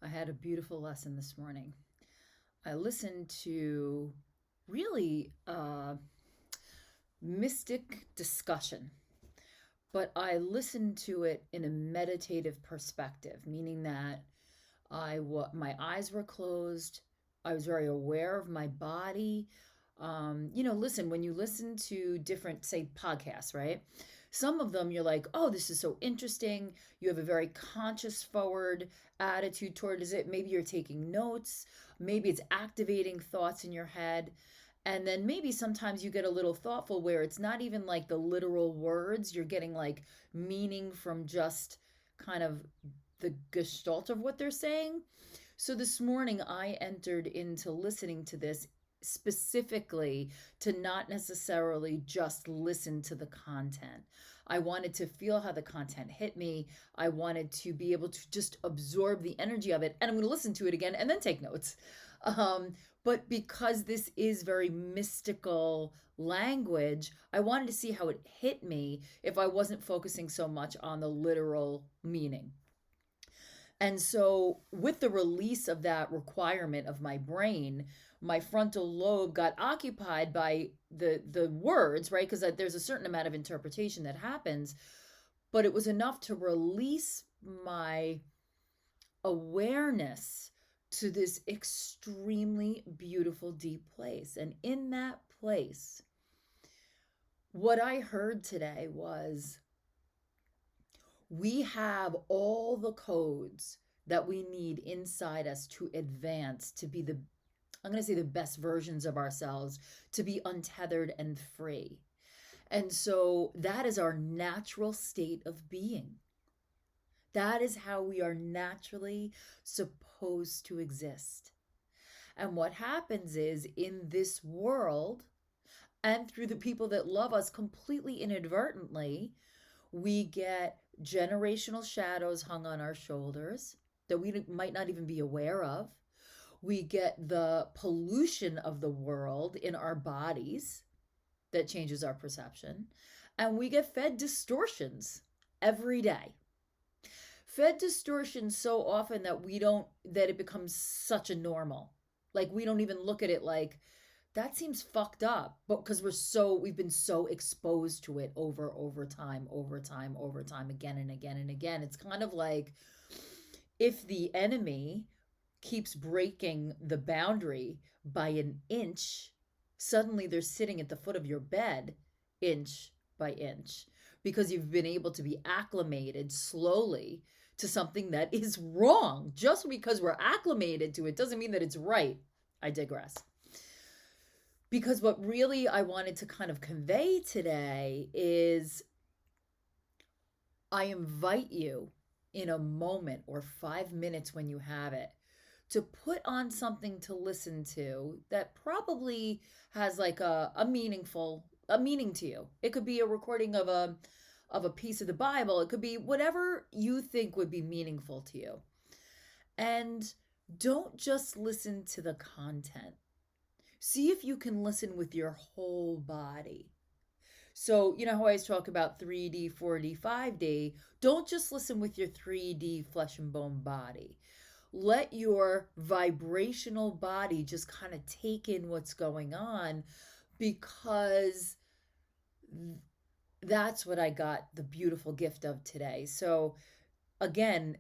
I had a beautiful lesson this morning. I listened to really mystic discussion, but I listened to it in a meditative perspective, meaning that my eyes were closed. I was very aware of my body. Listen, when you listen to different, say, podcasts, right? Some of them you're like, oh, this is so interesting. You have a very conscious forward attitude towards it. Maybe you're taking notes. Maybe it's activating thoughts in your head. And then maybe sometimes you get a little thoughtful where it's not even like the literal words. You're getting like meaning from just kind of the gestalt of what they're saying. So this morning I entered into listening to this specifically to not necessarily just listen to the content. I wanted to feel how the content hit me. I wanted to be able to just absorb the energy of it. And I'm going to listen to it again and then take notes. But because this is very mystical language, I wanted to see how it hit me if I wasn't focusing so much on the literal meaning. And so, with the release of that requirement of my brain, my frontal lobe got occupied by the words, right? Because there's a certain amount of interpretation that happens, but it was enough to release my awareness to this extremely beautiful, deep place. And in that place, what I heard today was we have all the codes that we need inside us to advance, to be I'm going to say the best versions of ourselves, to be untethered and free. And so that is our natural state of being. That is how we are naturally supposed to exist. And what happens is in this world, and through the people that love us completely inadvertently, we get generational shadows hung on our shoulders that we might not even be aware of. We get the pollution of the world in our bodies that changes our perception. And we get fed distortions every day. Fed distortions so often that it becomes such a normal. Like we don't even look at it like, that seems fucked up, but because we've been so exposed to it over time again and again and again. It's kind of like if the enemy keeps breaking the boundary by an inch, suddenly they're sitting at the foot of your bed inch by inch because you've been able to be acclimated slowly to something that is wrong. Just because we're acclimated to it doesn't mean that it's right. I digress. Because what really I wanted to kind of convey today is I invite you in a moment or 5 minutes when you have it to put on something to listen to that probably has like a meaning to you. It could be a recording of a piece of the Bible. It could be whatever you think would be meaningful to you. And don't just listen to the content. See if you can listen with your whole body. So, you know how I always talk about 3D, 4D, 5D? Don't just listen with your 3D flesh and bone body. Let your vibrational body just kind of take in what's going on because that's what I got the beautiful gift of today. So, again,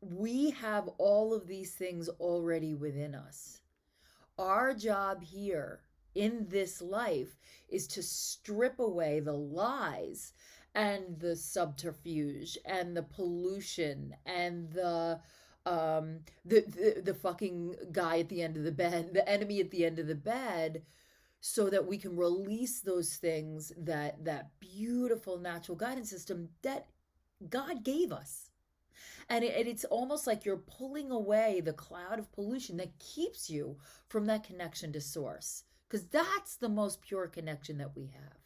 we have all of these things already within us. Our job here in this life is to strip away the lies and the subterfuge and the pollution and the fucking guy at the end of the bed, the enemy at the end of the bed, so that we can release those things that beautiful natural guidance system that God gave us. And it's almost like you're pulling away the cloud of pollution that keeps you from that connection to source, because that's the most pure connection that we have.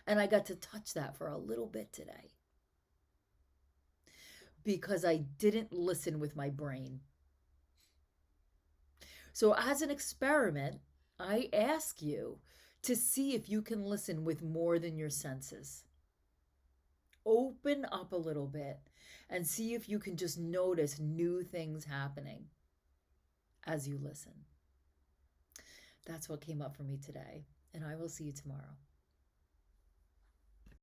And I got to touch that for a little bit today because I didn't listen with my brain. So, as an experiment, I ask you to see if you can listen with more than your senses. open up a little bit and see if you can just notice new things happening as you listen. That's what came up for me today, and I will see you tomorrow.